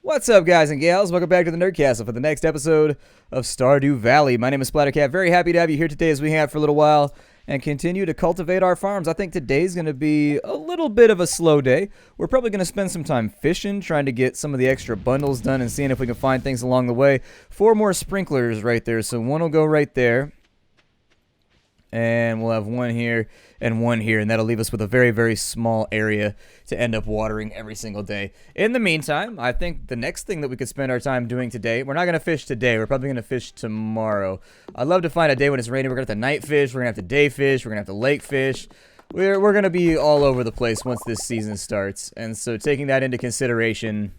What's up, guys and gals? Welcome back to the Nerdcastle for the next episode of Stardew Valley. My name is Splattercat. Very happy to have you here today as we have for a little while and continue to cultivate our farms. I think today's going to be a little bit of a slow day. We're probably going to spend some time fishing, trying to get some of the extra bundles done and seeing if we can find things along the way. 4 more sprinklers right there, so one will go right there. And we'll have one here and one here, and that'll leave us with a very, very small area to end up watering every single day. In the meantime, I think the next thing that we could spend our time doing today, we're not going to fish today, we're probably going to fish tomorrow. I'd love to find a day when it's raining. We're going to have to night fish, we're going to have to day fish, we're going to have to lake fish. We're going to be all over the place once this season starts, and so taking that into consideration,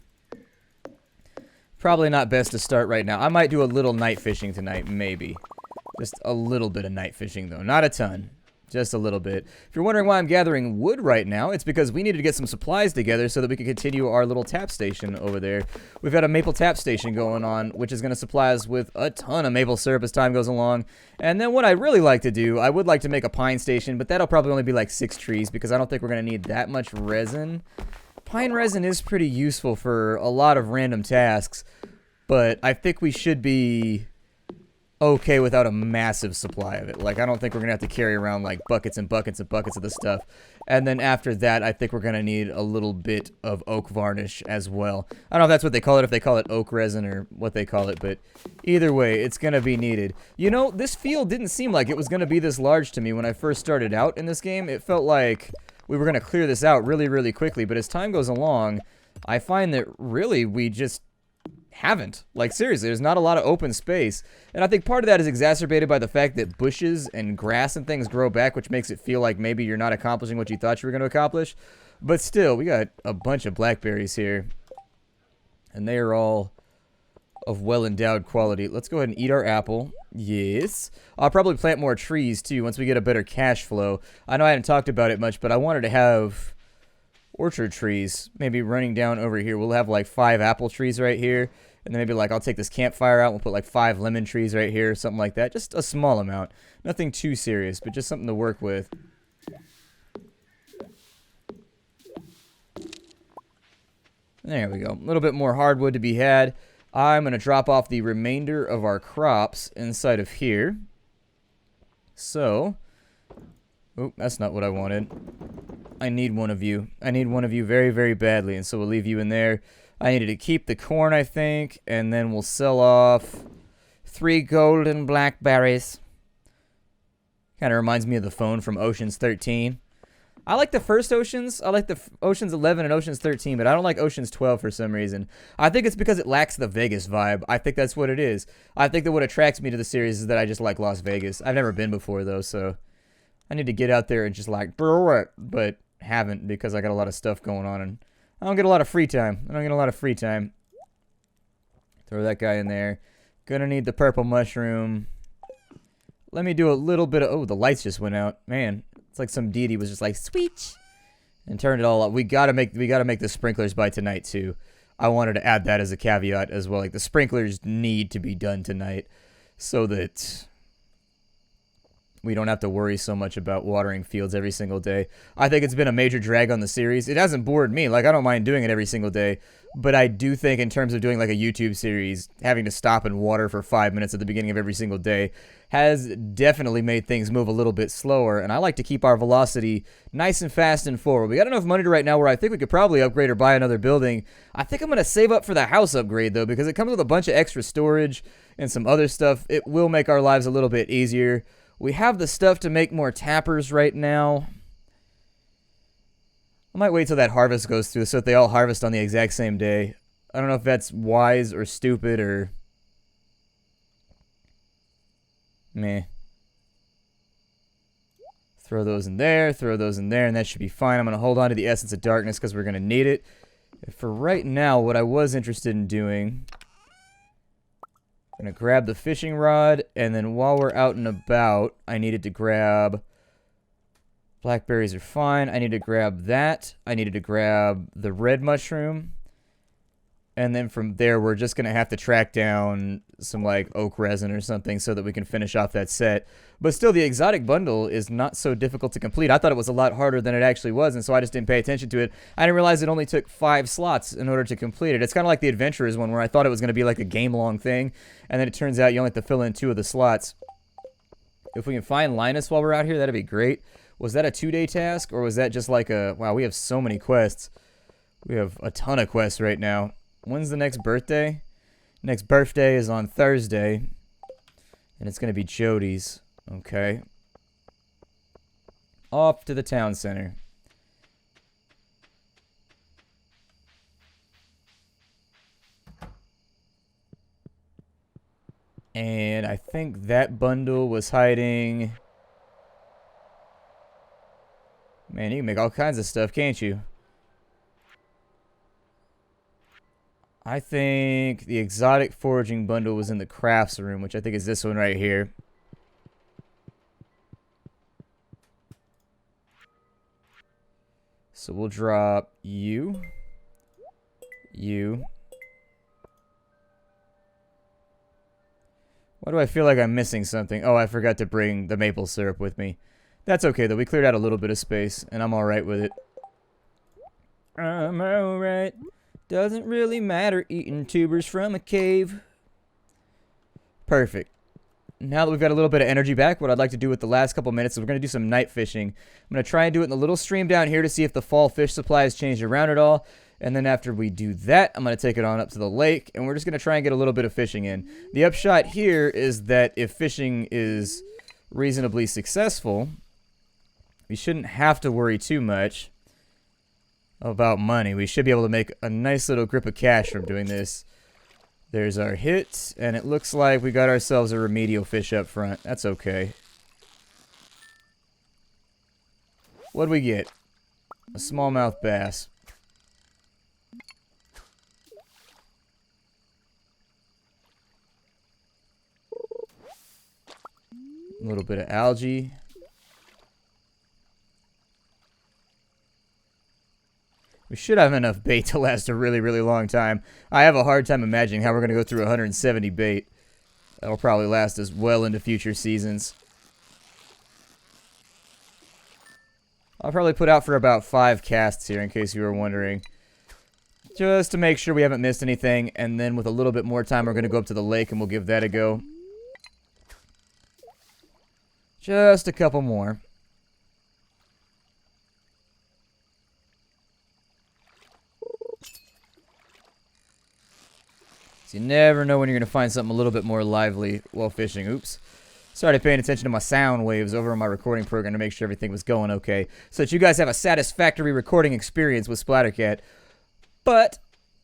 probably not best to start right now. I might do a little night fishing tonight, maybe. Just a little bit of night fishing, though. Not a ton. Just a little bit. If you're wondering why I'm gathering wood right now, it's because we needed to get some supplies together so that we could continue our little tap station over there. We've got a maple tap station going on, which is going to supply us with a ton of maple syrup as time goes along. And then what I really like to do, I would like to make a pine station, but that'll probably only be like 6 trees because I don't think we're going to need that much resin. Pine resin is pretty useful for a lot of random tasks, but I think we should be okay without a massive supply of it. Like, I don't think we're gonna have to carry around like buckets and buckets and buckets of this stuff. And then after that, I think we're gonna need a little bit of oak varnish as well. I don't know if that's what they call it, if they call it oak resin or what they call it, but either way, it's gonna be needed. You know, this field didn't seem like it was gonna be this large to me when I first started out in this game. It felt like we were gonna clear this out really, really quickly, but as time goes along, I find that really we just haven't. Like, seriously, there's not a lot of open space. And I think part of that is exacerbated by the fact that bushes and grass and things grow back, which makes it feel like maybe you're not accomplishing what you thought you were going to accomplish. But still, we got a bunch of blackberries here. And they are all of well-endowed quality. Let's go ahead and eat our apple. Yes. I'll probably plant more trees, too, once we get a better cash flow. I know I haven't talked about it much, but I wanted to have orchard trees maybe running down over here. We'll have like 5 apple trees right here, and then maybe like I'll take this campfire out and we'll put like 5 lemon trees right here, something like that. Just a small amount, nothing too serious, but just something to work with. There we go. A little bit more hardwood to be had. I'm going to drop off the remainder of our crops inside of here. So, oh, that's not what I wanted. I need one of you. I need one of you very, very badly, and so we'll leave you in there. I needed to keep the corn, I think, and then we'll sell off 3 golden blackberries. Kind of reminds me of the phone from Ocean's 13. I like the first Oceans. I like the Ocean's 11 and Ocean's 13, but I don't like Ocean's 12 for some reason. I think it's because it lacks the Vegas vibe. I think that's what it is. I think that what attracts me to the series is that I just like Las Vegas. I've never been before, though, so I need to get out there and just like, but haven't because I got a lot of stuff going on and I don't get a lot of free time. Throw that guy in there. Gonna need the purple mushroom. Let me do a little bit of, oh, the lights just went out. Man, it's like some deity was just like, sweet, and turned it all up. We gotta make the sprinklers by tonight too. I wanted to add that as a caveat as well. Like, the sprinklers need to be done tonight so that we don't have to worry so much about watering fields every single day. I think it's been a major drag on the series. It hasn't bored me. Like, I don't mind doing it every single day. But I do think in terms of doing like a YouTube series, having to stop and water for 5 minutes at the beginning of every single day has definitely made things move a little bit slower. And I like to keep our velocity nice and fast and forward. We got enough money right now where I think we could probably upgrade or buy another building. I think I'm going to save up for the house upgrade, though, because it comes with a bunch of extra storage and some other stuff. It will make our lives a little bit easier. We have the stuff to make more tappers right now. I might wait till that harvest goes through so that they all harvest on the exact same day. I don't know if that's wise or stupid or meh. Throw those in there, and that should be fine. I'm going to hold on to the Essence of Darkness because we're going to need it. For right now, what I was interested in doing, I'm going to grab the fishing rod, and then while we're out and about, I needed to grab, blackberries are fine. I need to grab that. I needed to grab the red mushroom. And then from there, we're just going to have to track down some, like, oak resin or something so that we can finish off that set. But still, the exotic bundle is not so difficult to complete. I thought it was a lot harder than it actually was, and so I just didn't pay attention to it. I didn't realize it only took 5 slots in order to complete it. It's kind of like the Adventurers one, where I thought it was going to be like a game-long thing, and then it turns out you only have to fill in 2 of the slots. If we can find Linus while we're out here, that'd be great. Was that a 2-day task, or was that just like a... Wow, we have so many quests. We have a ton of quests right now. When's the next birthday? Next birthday is on Thursday. And it's going to be Jody's. Okay. Off to the town center. And I think that bundle was hiding... Man, you can make all kinds of stuff, can't you? I think the exotic foraging bundle was in the crafts room, which I think is this one right here. So we'll drop you. You. Why do I feel like I'm missing something? Oh, I forgot to bring the maple syrup with me. That's okay, though. We cleared out a little bit of space, and I'm alright with it. I'm alright. Doesn't really matter eating tubers from a cave. Perfect. Now that we've got a little bit of energy back, what I'd like to do with the last couple minutes is we're going to do some night fishing. I'm going to try and do it in the little stream down here to see if the fall fish supply has changed around at all. And then after we do that, I'm going to take it on up to the lake, and we're just going to try and get a little bit of fishing in. The upshot here is that if fishing is reasonably successful, we shouldn't have to worry too much about money. We should be able to make a nice little grip of cash from doing this. There's our hit, and it looks like we got ourselves a remedial fish up front. That's okay. What'd we get? A smallmouth bass. A little bit of algae. We should have enough bait to last a really, really long time. I have a hard time imagining how we're going to go through 170 bait. That'll probably last us well into future seasons. I'll probably put out for about 5 casts here in case you were wondering. Just to make sure we haven't missed anything. And then with a little bit more time, we're going to go up to the lake and we'll give that a go. Just a couple more. So you never know when you're going to find something a little bit more lively while fishing. Oops. Started paying attention to my sound waves over on my recording program to make sure everything was going okay, so that you guys have a satisfactory recording experience with Splattercat. But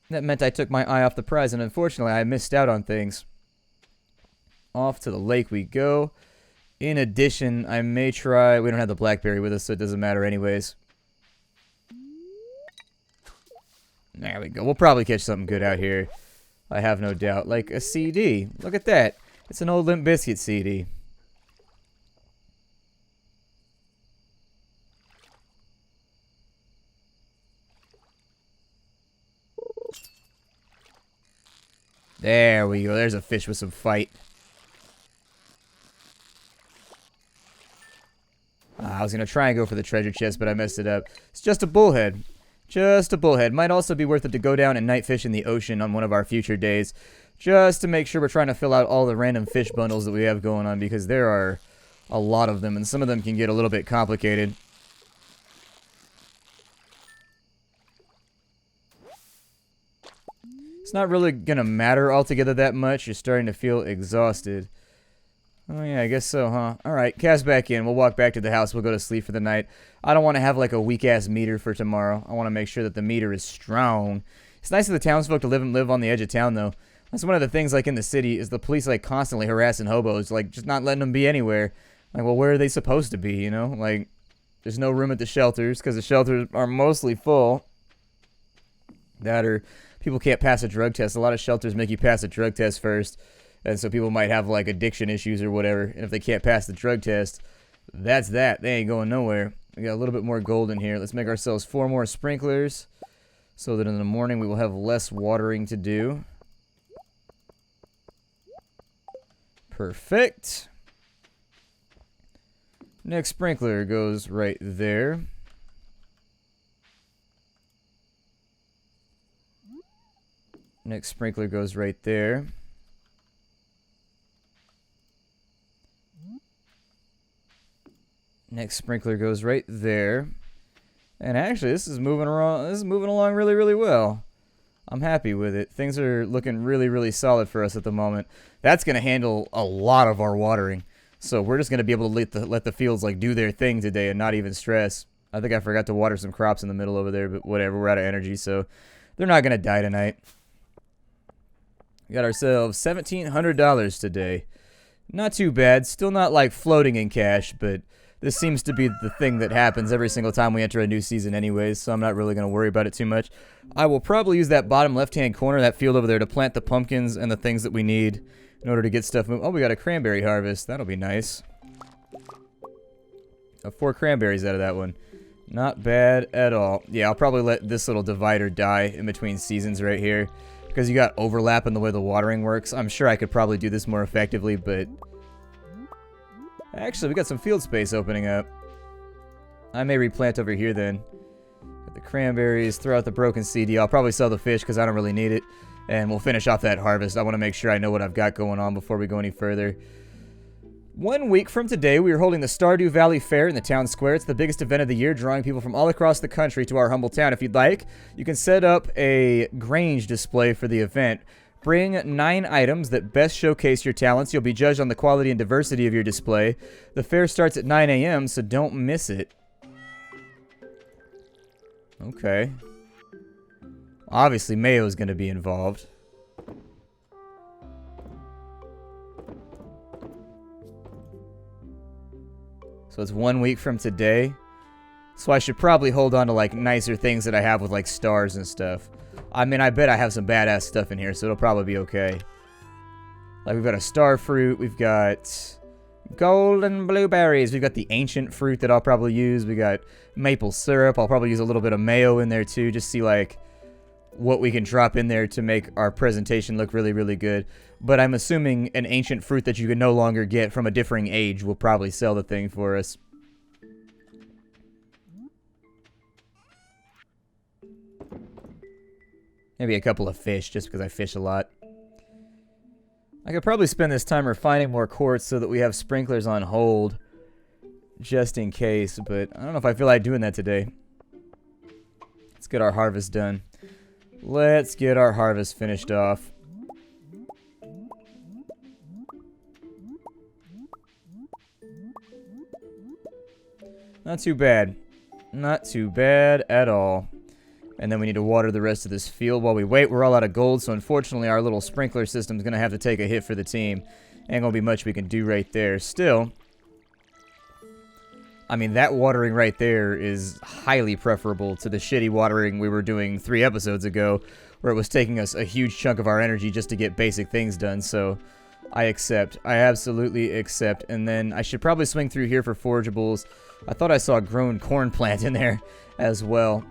that meant I took my eye off the prize, and unfortunately I missed out on things. Off to the lake we go. In addition, I may try... We don't have the blackberry with us, so it doesn't matter anyways. There we go. We'll probably catch something good out here. I have no doubt. Like a CD. Look at that. It's an old Limp Bizkit CD. There we go. There's a fish with some fight. I was going to try and go for the treasure chest, but I messed it up. It's just a bullhead. Just a bullhead. Might also be worth it to go down and night fish in the ocean on one of our future days. Just to make sure we're trying to fill out all the random fish bundles that we have going on, because there are a lot of them, and some of them can get a little bit complicated. It's not really going to matter altogether that much. You're starting to feel exhausted. Oh, yeah, I guess so, huh? Alright, cast back in. We'll walk back to the house. We'll go to sleep for the night. I don't want to have, like, a weak-ass meter for tomorrow. I want to make sure that the meter is strong. It's nice of the townsfolk to live on the edge of town, though. That's one of the things, like, in the city, is the police, like, constantly harassing hobos. Like, just not letting them be anywhere. Like, well, where are they supposed to be, you know? Like, there's no room at the shelters, because the shelters are mostly full. That or people can't pass a drug test. A lot of shelters make you pass a drug test first. And so people might have, like, addiction issues or whatever. And if they can't pass the drug test, that's that. They ain't going nowhere. We got a little bit more gold in here. Let's make ourselves 4 more sprinklers. so that in the morning we will have less watering to do. Perfect. Next sprinkler goes right there. Next sprinkler goes right there. Next sprinkler goes right there. And actually, this is moving around. This is moving along really, really well. I'm happy with it. Things are looking really, really solid for us at the moment. That's going to handle a lot of our watering. So we're just going to be able to let the fields like do their thing today and not even stress. I think I forgot to water some crops in the middle over there, but whatever. We're out of energy, so they're not going to die tonight. We got ourselves $1,700 today. Not too bad. Still not like floating in cash, but this seems to be the thing that happens every single time we enter a new season anyways, so I'm not really going to worry about it too much. I will probably use that bottom left-hand corner, that field over there, to plant the pumpkins and the things that we need in order to get stuff moving. Oh, we got a cranberry harvest. That'll be nice. 4 cranberries out of that one. Not bad at all. Yeah, I'll probably let this little divider die in between seasons right here, because you got overlap in the way the watering works. I'm sure I could probably do this more effectively, but actually, we got some field space opening up. I may replant over here then. Get the cranberries, throw out the broken CD. I'll probably sell the fish because I don't really need it. And we'll finish off that harvest. I want to make sure I know what I've got going on before we go any further. 1 week from today, we are holding the Stardew Valley Fair in the town square. It's the biggest event of the year, drawing people from all across the country to our humble town. If you'd like, you can set up a Grange display for the event. Bring 9 items that best showcase your talents. You'll be judged on the quality and diversity of your display. The fair starts at 9 a.m., so don't miss it. Okay. Obviously, Mayo's going to be involved. So it's 1 week from today. So I should probably hold on to, like, nicer things that I have with, like, stars and stuff. I mean, I bet I have some badass stuff in here, so it'll probably be okay. Like, we've got a star fruit. We've got golden blueberries. We've got the ancient fruit that I'll probably use. We got maple syrup. I'll probably use a little bit of mayo in there, too. Just see, like, what we can drop in there to make our presentation look really, really good. But I'm assuming an ancient fruit that you can no longer get from a differing age will probably sell the thing for us. Maybe a couple of fish, just because I fish a lot. I could probably spend this time refining more quartz so that we have sprinklers on hold, just in case, but I don't know if I feel like doing that today. Let's get our harvest done. Let's get our harvest finished off. Not too bad. Not too bad at all. And then we need to water the rest of this field while we wait. We're all out of gold, so unfortunately our little sprinkler system is going to have to take a hit for the team. Ain't going to be much we can do right there. Still, I mean, that watering right there is highly preferable to the shitty watering we were doing 3 episodes ago, where it was taking us a huge chunk of our energy just to get basic things done. So I accept. I absolutely accept. And then I should probably swing through here for forageables. I thought I saw a grown corn plant in there as well.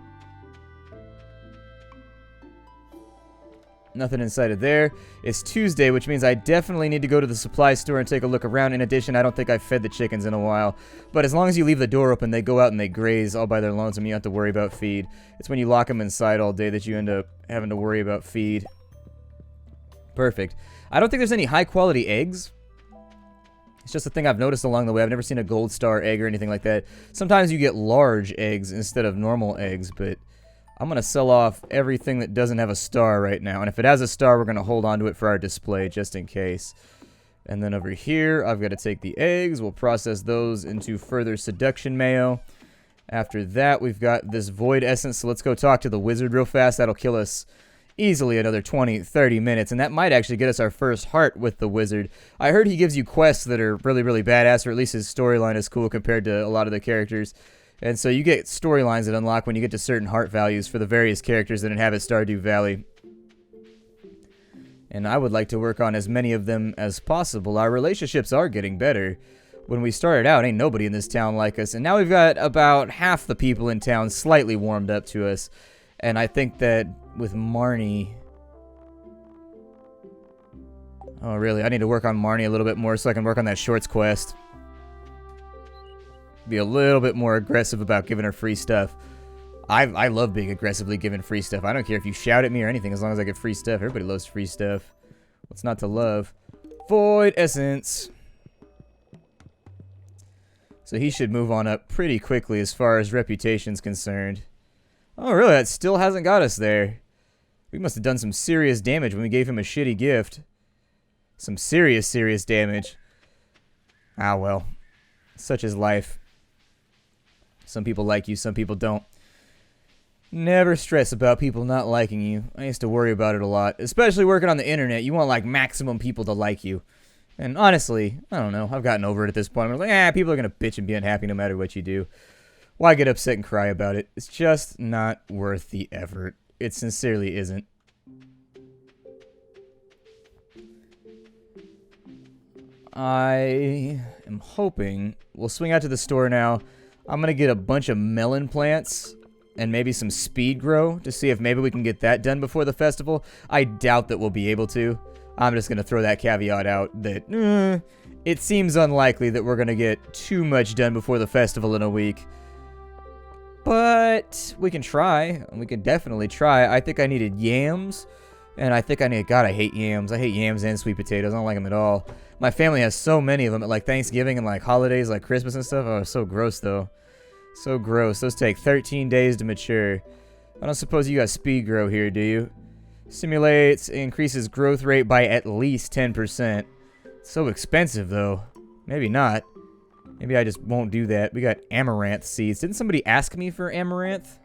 Nothing inside of there. It's Tuesday, which means I definitely need to go to the supply store and take a look around. In addition, I don't think I've fed the chickens in a while. But as long as you leave the door open, they go out and they graze all by their lonesome. You don't have to worry about feed. It's when you lock them inside all day that you end up having to worry about feed. Perfect. I don't think there's any high-quality eggs. It's just a thing I've noticed along the way. I've never seen a gold star egg or anything like that. Sometimes you get large eggs instead of normal eggs, but I'm going to sell off everything that doesn't have a star right now. And if it has a star, we're going to hold on to it for our display just in case. And then over here, I've got to take the eggs. We'll process those into further seduction mayo. After that, we've got this void essence. So let's go talk to the wizard real fast. That'll kill us easily another 20-30 minutes. And that might actually get us our first heart with the wizard. I heard he gives you quests that are really, really badass, or at least his storyline is cool compared to a lot of the characters. And so you get storylines that unlock when you get to certain heart values for the various characters that inhabit Stardew Valley. And I would like to work on as many of them as possible. Our relationships are getting better. When we started out, ain't nobody in this town like us. And now we've got about half the people in town slightly warmed up to us. And I think that with Marnie... Oh, really? I need to work on Marnie a little bit more so I can work on that shorts quest. Be a little bit more aggressive about giving her free stuff. I love being aggressively given free stuff. I don't care if you shout at me or anything as long as I get free stuff. Everybody loves free stuff. What's not to love? Void Essence. So he should move on up pretty quickly as far as reputation's concerned. Oh, really? That still hasn't got us there. We must have done some serious damage when we gave him a shitty gift. Some serious, serious damage. Ah, well. Such is life. Some people like you, some people don't. Never stress about people not liking you. I used to worry about it a lot. Especially working on the internet. You want, like, maximum people to like you. And honestly, I don't know. I've gotten over it at this point. I'm like, people are going to bitch and be unhappy no matter what you do. Why get upset and cry about it? It's just not worth the effort. It sincerely isn't. I am hoping we'll swing out to the store now. I'm going to get a bunch of melon plants and maybe some speed grow to see if maybe we can get that done before the festival. I doubt that we'll be able to. I'm just going to throw that caveat out that it seems unlikely that we're going to get too much done before the festival in a week. But we can try. We can definitely try. I think I needed yams. And I think I need... God, I hate yams. I hate yams and sweet potatoes. I don't like them at all. My family has so many of them at, like, Thanksgiving and, like, holidays, like Christmas and stuff. Oh, so gross, though. So gross. Those take 13 days to mature. I don't suppose you got speed grow here, do you? Simulates, increases growth rate by at least 10%. So expensive, though. Maybe not. Maybe I just won't do that. We got Amaranth Seeds. Didn't somebody ask me for Amaranth?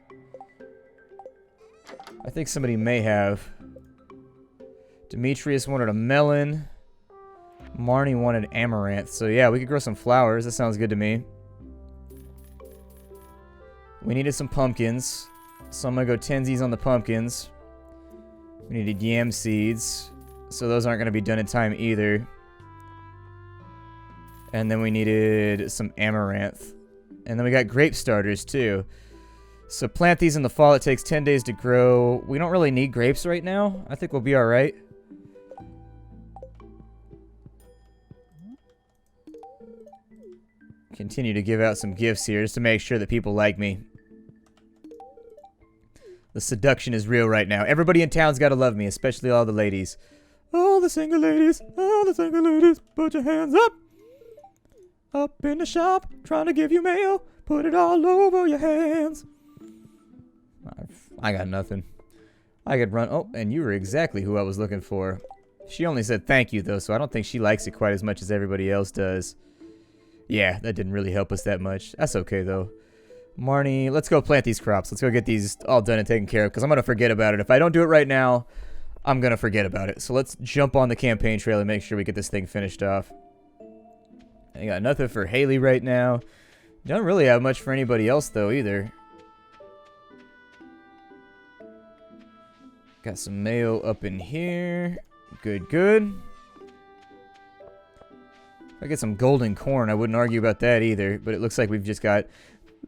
I think somebody may have. Demetrius wanted a melon. Marnie wanted Amaranth. So yeah, we could grow some flowers. That sounds good to me. We needed some pumpkins. So I'm going to go tensies on the pumpkins. We needed yam seeds. So those aren't going to be done in time either. And then we needed some amaranth. And then we got grape starters too. So plant these in the fall. It takes 10 days to grow. We don't really need grapes right now. I think we'll be alright. Continue to give out some gifts here just to make sure that people like me. The seduction is real right now. Everybody in town's got to love me, especially all the ladies. All the single ladies, put your hands up. Up in the shop, trying to give you mail. Put it all over your hands. I got nothing. I could run. Oh, and you were exactly who I was looking for. She only said thank you, though, so I don't think she likes it quite as much as everybody else does. Yeah, that didn't really help us that much. That's okay, though. Marnie, let's go plant these crops. Let's go get these all done and taken care of, because I'm going to forget about it. If I don't do it right now, I'm going to forget about it. So let's jump on the campaign trail and make sure we get this thing finished off. I got nothing for Haley right now. Don't really have much for anybody else, though, either. Got some mayo up in here. Good, good. If I get some golden corn, I wouldn't argue about that either. But it looks like we've just got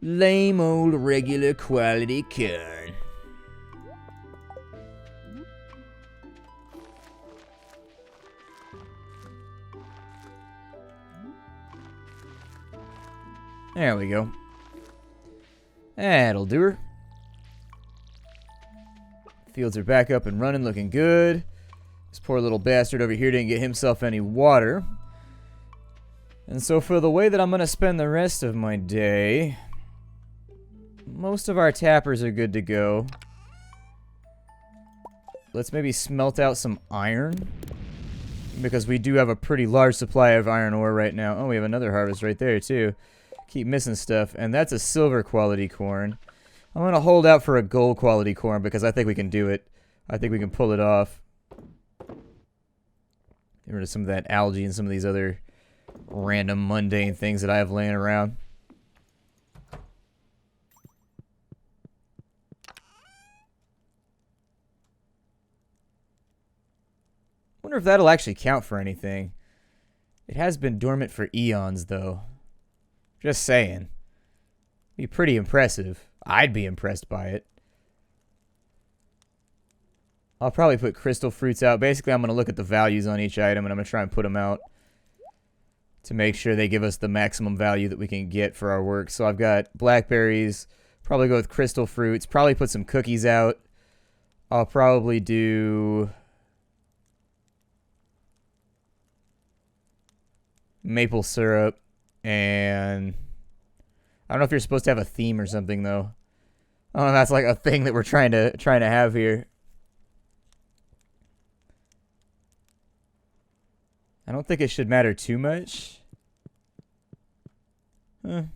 lame old regular quality corn. There we go. That'll do her. Fields are back up and running, looking good. This poor little bastard over here didn't get himself any water. And so for the way that I'm going to spend the rest of my day, most of our tappers are good to go. Let's maybe smelt out some iron, because we do have a pretty large supply of iron ore right now. Oh, we have another harvest right there too. Keep missing stuff, and that's a silver quality corn. I'm going to hold out for a gold quality corn because I think we can do it. I think we can pull it off. Get rid of some of that algae and some of these other random mundane things that I have laying around. Wonder if that'll actually count for anything. It has been dormant for eons, though. Just saying. Be pretty impressive. I'd be impressed by it. I'll probably put crystal fruits out. Basically, I'm going to look at the values on each item, and I'm going to try and put them out to make sure they give us the maximum value that we can get for our work. So I've got blackberries. Probably go with crystal fruits. Probably put some cookies out. I'll probably do maple syrup, and I don't know if you're supposed to have a theme or something though. Oh, that's like a thing that we're trying to have here. I don't think it should matter too much. We'll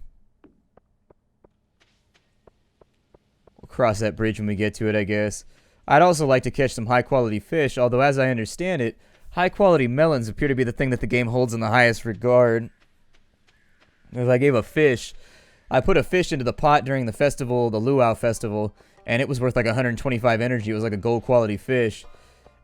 cross that bridge when we get to it, I guess. I'd also like to catch some high-quality fish, although as I understand it, high-quality melons appear to be the thing that the game holds in the highest regard. If I gave a fish, I put a fish into the pot during the festival, the Luau festival, and it was worth like 125 energy. It was like a gold-quality fish.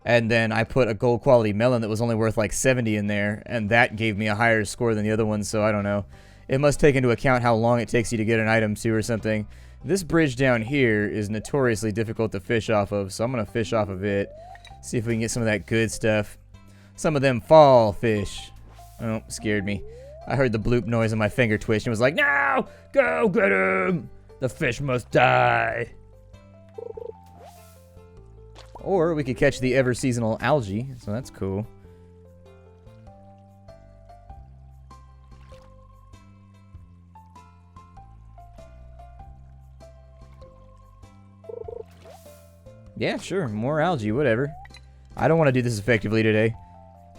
And then I put a gold-quality melon that was only worth like 70 in there, and that gave me a higher score than the other one, so I don't know. It must take into account how long it takes you to get an item to or something. This bridge down here is notoriously difficult to fish off of, so I'm going to fish off of it. See if we can get some of that good stuff. Some of them fall fish. Oh, scared me. I heard the bloop noise and my finger twitched and was like, no! Go get him! The fish must die! Or we could catch the ever-seasonal algae, so that's cool. Yeah, sure, more algae, whatever. I don't want to do this effectively today.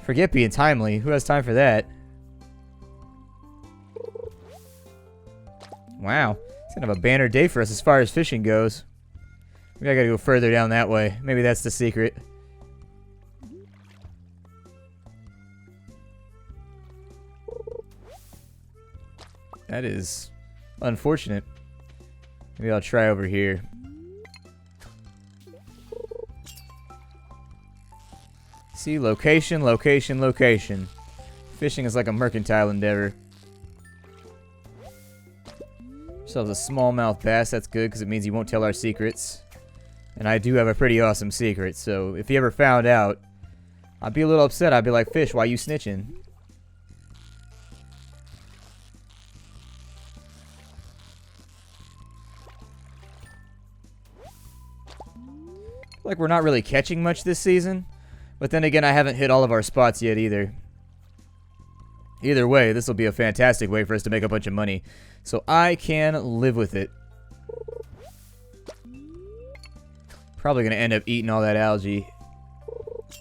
Forget being timely. Who has time for that? Wow, it's kind of a banner day for us as far as fishing goes. Maybe I gotta go further down that way. Maybe that's the secret. That is unfortunate. Maybe I'll try over here. See, location, location, location. Fishing is like a mercantile endeavor. So a smallmouth bass, that's good because it means he won't tell our secrets. And I do have a pretty awesome secret, so if he ever found out, I'd be a little upset. I'd be like, fish, why you snitching? Like we're not really catching much this season, but then again, I haven't hit all of our spots yet either. Either way, this will be a fantastic way for us to make a bunch of money, so I can live with it. Probably going to end up eating all that algae.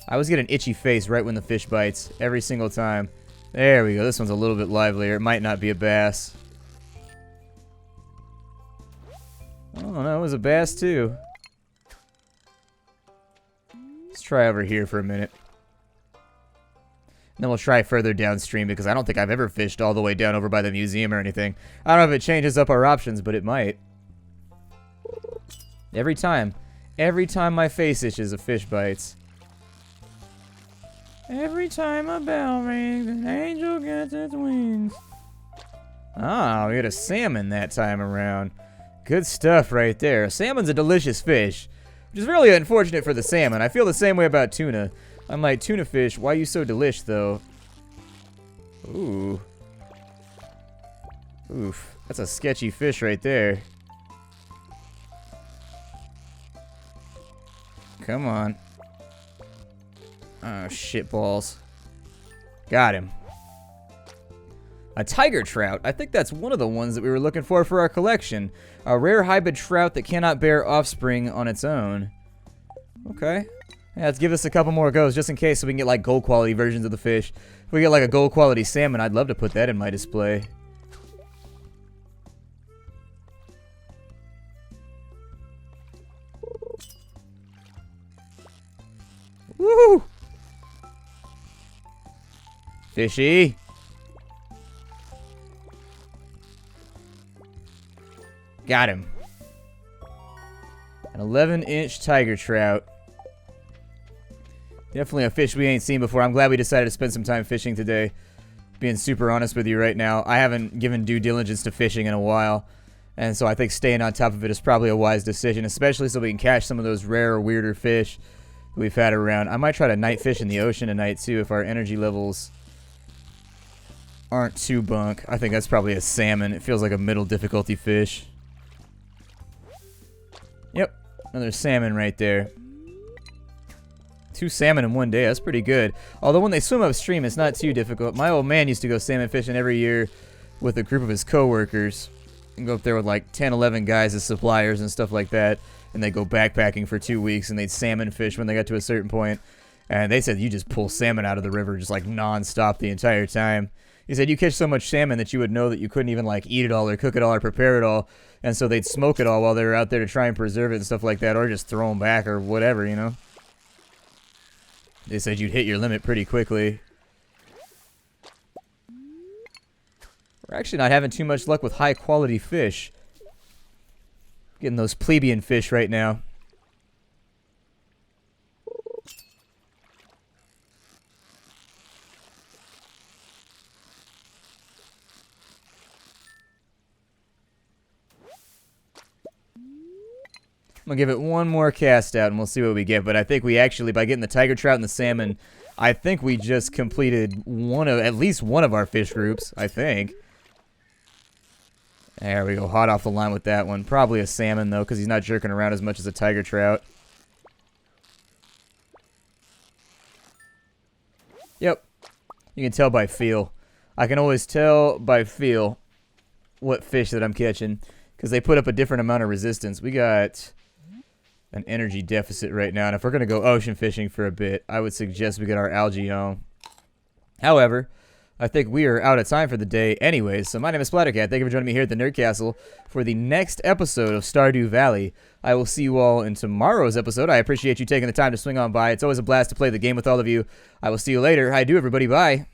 I always get an itchy face right when the fish bites. Every single time. There we go. This one's a little bit livelier. It might not be a bass. Oh, no. It was a bass, too. Let's try over here for a minute. And then we'll try further downstream because I don't think I've ever fished all the way down over by the museum or anything. I don't know if it changes up our options, but it might. Every time. Every time my face itches, a fish bites. Every time a bell rings, an angel gets its wings. Ah, we got a salmon that time around. Good stuff right there. Salmon's a delicious fish, which is really unfortunate for the salmon. I feel the same way about tuna. I'm like, tuna fish, why you so delish, though? Ooh. Oof. That's a sketchy fish right there. Come on. Oh, shit balls. Got him. A tiger trout. I think that's one of the ones that we were looking for our collection. A rare hybrid trout that cannot bear offspring on its own. Okay. Yeah, let's give this a couple more goes just in case so we can get like gold quality versions of the fish. If we get like a gold quality salmon, I'd love to put that in my display. Woo! Fishy. Got him. An 11-inch tiger trout. Definitely a fish we ain't seen before. I'm glad we decided to spend some time fishing today. Being super honest with you right now, I haven't given due diligence to fishing in a while. And so I think staying on top of it is probably a wise decision, especially so we can catch some of those rarer, weirder fish. we've had around. I might try to night fish in the ocean tonight too if our energy levels aren't too bunk. I think that's probably a salmon. It feels like a middle difficulty fish. Yep, another salmon right there. 2 salmon in one day, that's pretty good. Although when they swim upstream, it's not too difficult. My old man used to go salmon fishing every year with a group of his coworkers. And go up there with like 10, 11 guys as suppliers and stuff like that. And they go backpacking for 2 weeks and they'd salmon fish when they got to a certain point. And they said you just pull salmon out of the river just like non-stop the entire time. He said you catch so much salmon that you would know that you couldn't even like eat it all or cook it all or prepare it all. And so they'd smoke it all while they were out there to try and preserve it and stuff like that, or just throw them back or whatever, you know. They said you'd hit your limit pretty quickly. We're actually not having too much luck with high quality fish. Getting those plebeian fish right now. I'm going to give it one more cast out and we'll see what we get. But I think we actually, by getting the tiger trout and the salmon, I think we just completed at least one of our fish groups, I think. There we go, hot off the line with that one. Probably a salmon, though, because he's not jerking around as much as a tiger trout. Yep. You can tell by feel. I can always tell by feel what fish that I'm catching, because they put up a different amount of resistance. We got an energy deficit right now, and if we're going to go ocean fishing for a bit, I would suggest we get our algae on. However, I think we are out of time for the day anyways, so my name is Splattercat. Thank you for joining me here at the Nerd Castle for the next episode of Stardew Valley. I will see you all in tomorrow's episode. I appreciate you taking the time to swing on by. It's always a blast to play the game with all of you. I will see you later. Hi, do everybody. Bye.